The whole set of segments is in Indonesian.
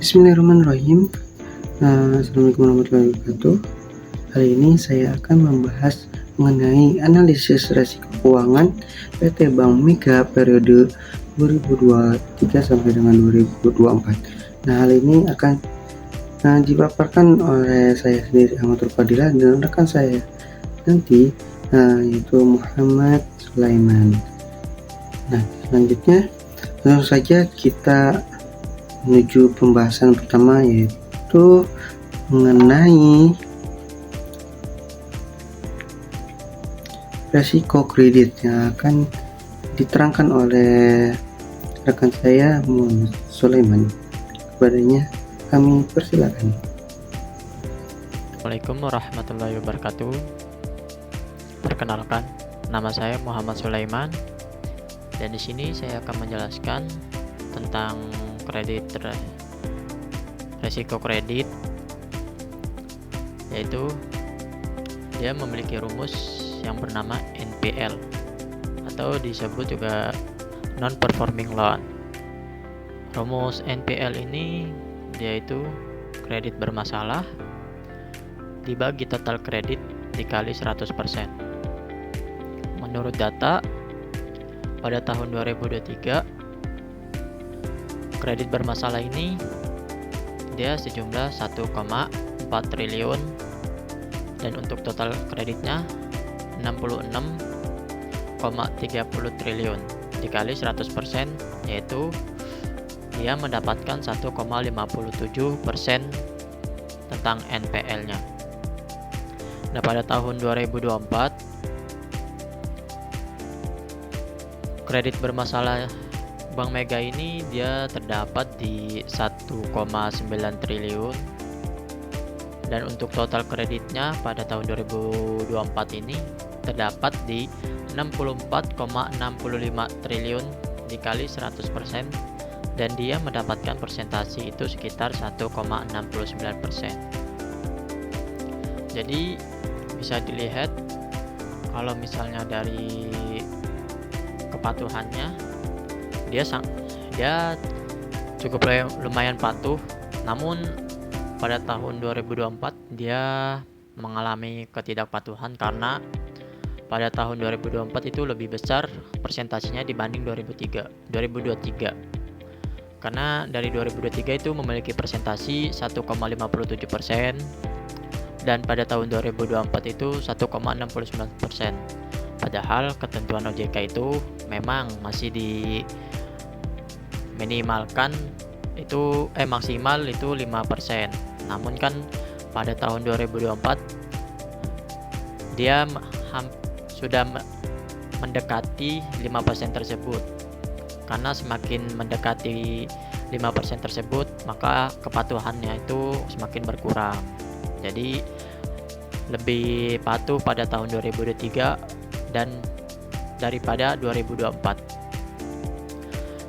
Bismillahirrahmanirrahim. Assalamualaikum warahmatullahi wabarakatuh. Kali ini saya akan membahas mengenai analisis resiko keuangan PT Bank Mega periode 2023 sampai dengan 2024. Nah, hal ini akan dipaparkan oleh saya sendiri, Ahmad Fadilah, dan rekan saya nanti yaitu Muhammad Sulaiman. Nah, selanjutnya langsung saja kita menuju pembahasan pertama, yaitu mengenai resiko kredit yang akan diterangkan oleh rekan saya Muhammad Sulaiman. Kepadanya kami persilakan. Assalamualaikum warahmatullahi wabarakatuh. Perkenalkan, nama saya Muhammad Sulaiman, dan di sini saya akan menjelaskan tentang resiko kredit, yaitu dia memiliki rumus yang bernama NPL atau disebut juga non-performing loan. Rumus NPL ini yaitu kredit bermasalah dibagi total kredit dikali 100%. Menurut data pada tahun 2023, kredit bermasalah ini dia sejumlah 1,4 triliun, dan untuk total kreditnya 66,30 triliun dikali 100%, yaitu dia mendapatkan 1,57% tentang NPL-nya. Nah, pada tahun 2024 kredit bermasalah Bank Mega ini dia terdapat di 1,9 triliun, dan untuk total kreditnya pada tahun 2024 ini terdapat di 64,65 triliun dikali 100%, dan dia mendapatkan persentase itu sekitar 1,69%. Jadi bisa dilihat kalau misalnya dari kepatuhannya, dia cukup lumayan patuh, namun pada tahun 2024 dia mengalami ketidakpatuhan karena pada tahun 2024 itu lebih besar persentasenya dibanding 2023. Karena dari 2023 itu memiliki persentasi 1,57%, dan pada tahun 2024 itu 1,69%. Padahal ketentuan OJK itu memang masih minimalkan itu maksimal itu 5%. Namun kan pada tahun 2024 dia sudah mendekati 5% tersebut. Karena semakin mendekati 5% tersebut, maka kepatuhannya itu semakin berkurang. Jadi lebih patuh pada tahun 2023 dan daripada 2024.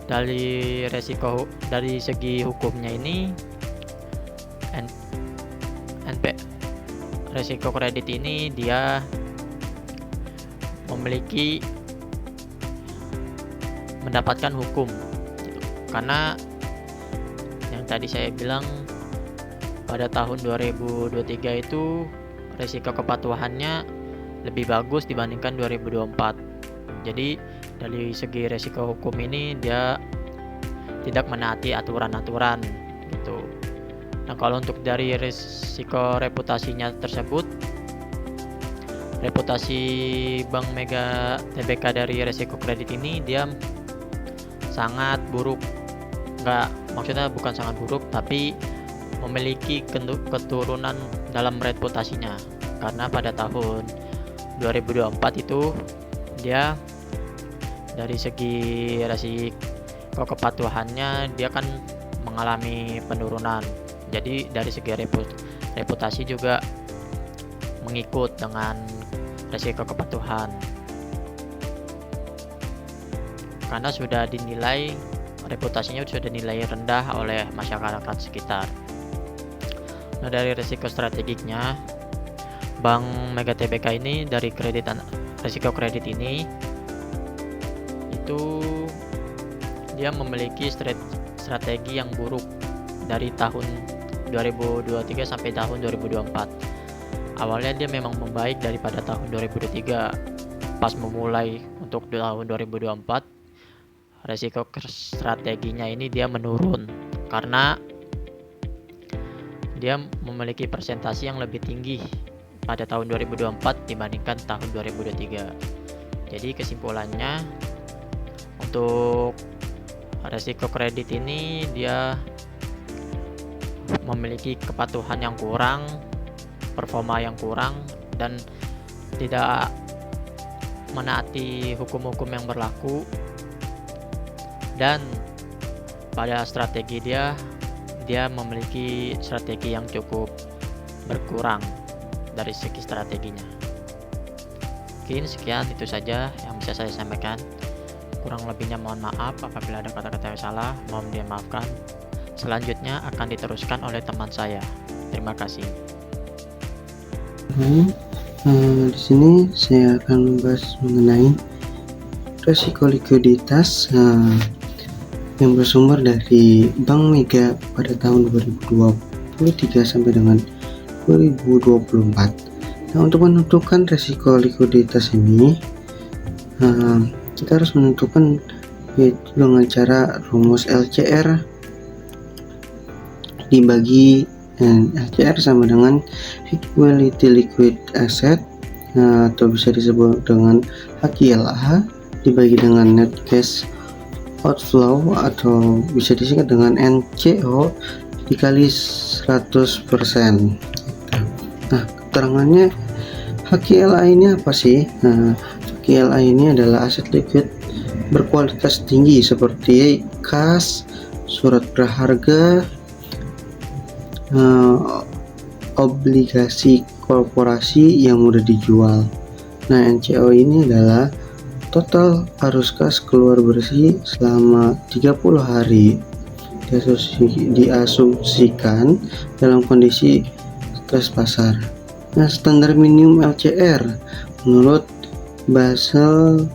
Dari segi hukumnya ini, resiko kredit ini dia mendapatkan hukum gitu. Karena yang tadi saya bilang pada tahun 2023 itu resiko kepatuhannya lebih bagus dibandingkan 2024. Jadi dari segi resiko hukum ini dia tidak menaati aturan-aturan gitu. Nah, kalau untuk dari resiko reputasinya tersebut, reputasi Bank Mega TBK dari resiko kredit ini dia sangat buruk. Maksudnya bukan sangat buruk, tapi memiliki keturunan dalam reputasinya. Karena pada tahun 2024 itu dia dari segi resiko kepatuhannya dia kan mengalami penurunan. Jadi dari segi reputasi juga mengikut dengan resiko kepatuhan. Karena sudah dinilai reputasinya sudah dinilai rendah oleh masyarakat sekitar. Nah, dari resiko strategiknya Bank Mega TBK ini dari resiko kredit ini itu dia memiliki strategi yang buruk dari tahun 2023 sampai tahun 2024. Awalnya dia memang membaik daripada tahun 2023. Pas memulai untuk tahun 2024, resiko strateginya ini dia menurun karena dia memiliki persentase yang lebih tinggi pada tahun 2024 dibandingkan tahun 2023. Jadi kesimpulannya, untuk resiko kredit ini dia memiliki kepatuhan yang kurang, performa yang kurang, dan tidak menaati hukum-hukum yang berlaku. Dan pada strategi dia memiliki strategi yang cukup berkurang dari segi strateginya. Mungkin sekian itu saja yang bisa saya sampaikan. Kurang lebihnya mohon maaf apabila ada kata-kata yang salah, mohon dimaafkan. Selanjutnya akan diteruskan oleh teman saya. Terima kasih. Di sini saya akan membahas mengenai resiko likuiditas yang bersumber dari Bank Mega pada tahun 2023 sampai dengan 2024. Nah, untuk menentukan resiko likuiditas ini, kita harus menentukan yaitu dengan cara rumus LCR dibagi LCR sama dengan Equity Liquid Asset atau bisa disebut dengan HQLA dibagi dengan Net Cash Outflow atau bisa disingkat dengan NCO dikali 100%. Nah, keterangannya HQLA ini apa sih? HQLA ini adalah aset liquid berkualitas tinggi seperti kas, surat berharga, obligasi korporasi yang mudah dijual. Nah, NCO ini adalah total arus kas keluar bersih selama 30 hari diasumsikan dalam kondisi stres pasar. Nah, standar minimum LCR menurut Basel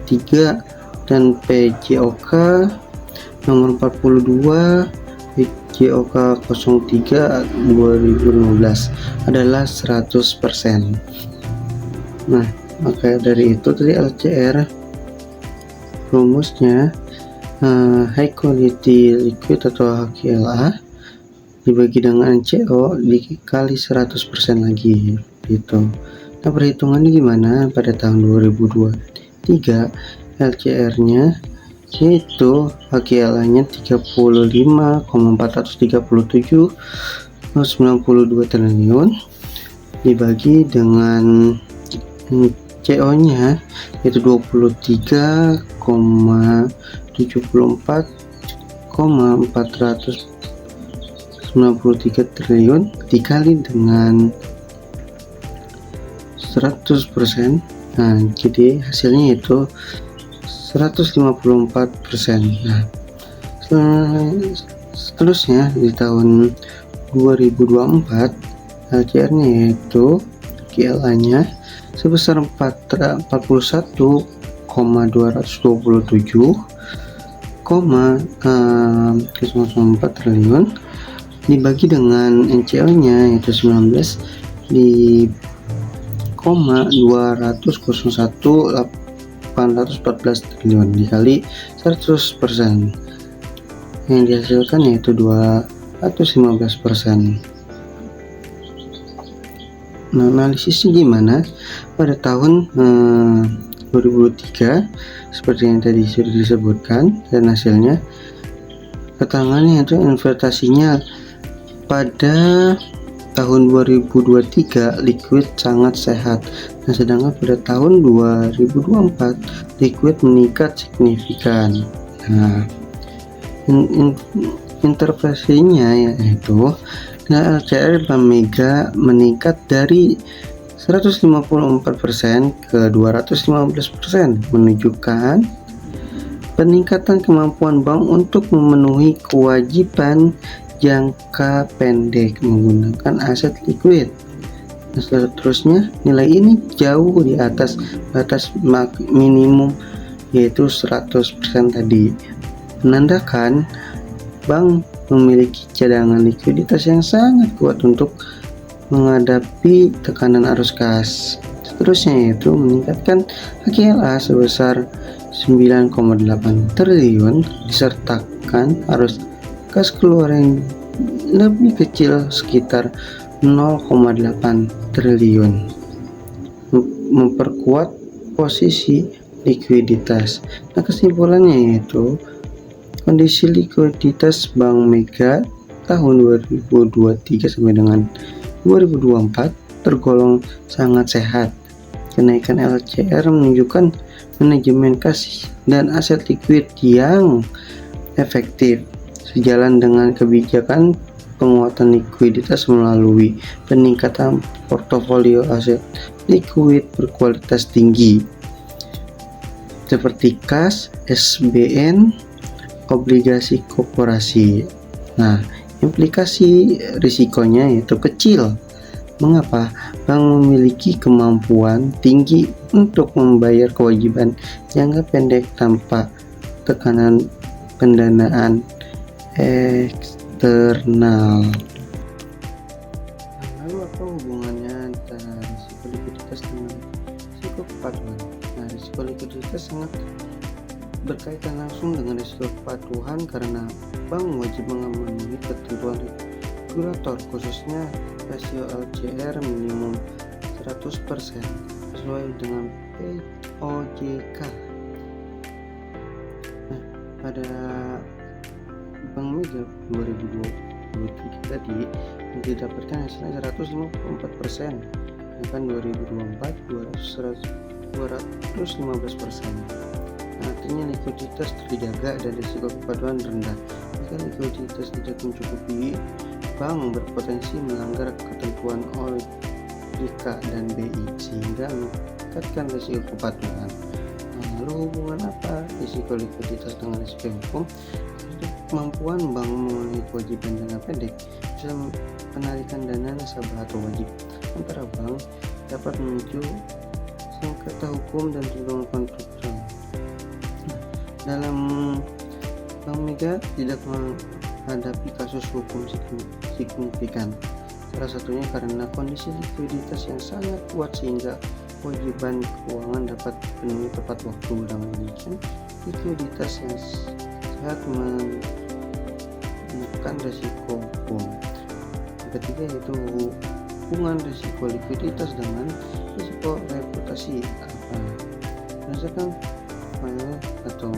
3 dan PJOK nomor 42 PJOK 03 2015 adalah 100%. Nah, maka dari itu tadi LCR rumusnya High Quality Liquid atau HQLA dibagi dengan NCO dikali 100% lagi gitu. Nah, perhitungannya gimana? Pada tahun 2023 LCR-nya yaitu HQLA-nya 35,437,92 triliun dibagi dengan CO-nya yaitu 23,74,493 triliun dikali dengan 100%. Nah, jadi hasilnya itu 154%. Nah, seterusnya di tahun 2024 LCR-nya yaitu QLA-nya sebesar 41,227,04 triliun dibagi dengan NCO-nya yaitu 19 di 201,814 triliun dikali 100%. Yang dihasilkan yaitu 215%. Nah, analisisnya gimana? Pada tahun 2023 seperti yang tadi sudah disebutkan, dan hasilnya keterangannya itu investasinya pada tahun 2023 liquid sangat sehat. Nah, sedangkan pada tahun 2024 liquid meningkat signifikan. Nah, interpretasinya yaitu LCR Bank Mega meningkat dari 154% ke 215%, menunjukkan peningkatan kemampuan bank untuk memenuhi kewajiban jangka pendek menggunakan aset liquid. Nah, seterusnya nilai ini jauh di atas batas minimum yaitu 100% tadi, menandakan bank memiliki cadangan likuiditas yang sangat kuat untuk menghadapi tekanan arus kas. Seterusnya yaitu meningkatkan HQLA sebesar 9,8 triliun disertakan arus kas keluar yang lebih kecil sekitar 0,8 triliun, memperkuat posisi likuiditas. Nah, kesimpulannya yaitu kondisi likuiditas Bank Mega tahun 2023 sampai dengan 2024 tergolong sangat sehat. Kenaikan LCR menunjukkan manajemen kas dan aset likuid yang efektif, sejalan dengan kebijakan penguatan likuiditas melalui peningkatan portofolio aset likuid berkualitas tinggi seperti kas, SBN, obligasi korporasi. Nah, implikasi risikonya yaitu kecil. Mengapa? Bank memiliki kemampuan tinggi untuk membayar kewajiban jangka pendek tanpa tekanan pendanaan eksternal. Lalu apa hubungannya antara risiko likuiditas dengan risiko kepatuhan? Nah, risiko likuiditas sangat berkaitan langsung dengan risiko kepatuhan karena bank wajib memenuhi ketentuan regulator, khususnya rasio LCR minimum 100% sesuai dengan POJK. Nah, pada Bank Mega 2023 tadi didapatkan hasilnya 154%, sedangkan 2024 215%. Artinya likuiditas terjaga dan risiko kepatuhan rendah. Jika likuiditas tidak mencukupi, bank berpotensi melanggar ketentuan OJK dan BI sehingga meningkatkan risiko kepatuhan. Lalu hubungan apa risiko likuiditas dengan risiko hukum? Kemampuan bank memenuhi kewajiban jangka pendek bisa penarikan dana nasabah atau wajib antara bank dapat memicu sengketa hukum dan tuntutan kontraktual. Dalam Bank Mega tidak menghadapi kasus hukum signifikan, salah satunya karena kondisi likuiditas yang sangat kuat sehingga kewajiban keuangan dapat dipenuhi tepat waktu. Dengan demikian, likuiditas yang sehat menekan risiko hukum. Yang ketiga yaitu hubungan risiko likuiditas dengan risiko reputasi. Berdasarkan atau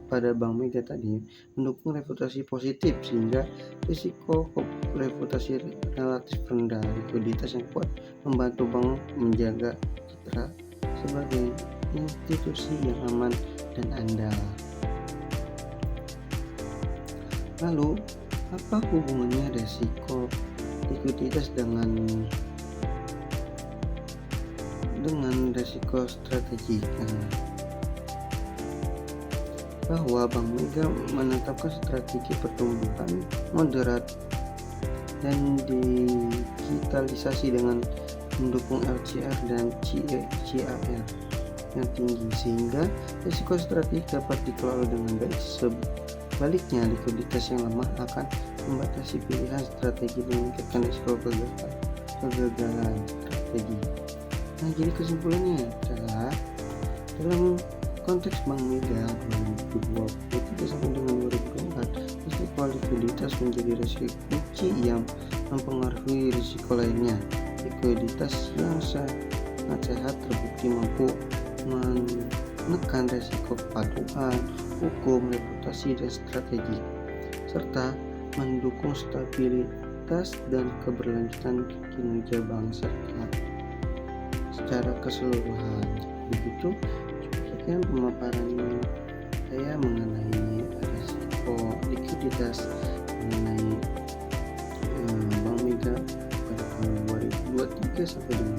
pada Bank Mega tadi mendukung reputasi positif sehingga risiko reputasi relatif rendah. Likuiditas yang kuat membantu bank menjaga citra sebagai institusi yang aman dan andal. Lalu apa hubungannya risiko likuiditas dengan risiko strategik? Bahwa Bank Mega menetapkan strategi pertumbuhan moderat dan digitalisasi dengan mendukung LCR dan CAR yang tinggi sehingga risiko strategik dapat dikelola dengan baik. Sebaliknya, likuiditas yang lemah akan membatasi pilihan strategi dan meningkatkan risiko kegagalan strategi. Nah, jadi kesimpulannya adalah dalam konteks Bank Mega 2023 sampai dengan 2024, risiko likuiditas menjadi risiko kunci yang mempengaruhi risiko lainnya. Likuiditas yang sangat sehat terbukti mampu menekan risiko kepatuhan, hukum, reputasi, dan strategi, serta mendukung stabilitas dan keberlanjutan kinerja bangsa secara keseluruhan. Begitu sekian pemaparan saya mengenai risiko likuiditas mengenai Bank Mega pada tahun 2023 sampai dengan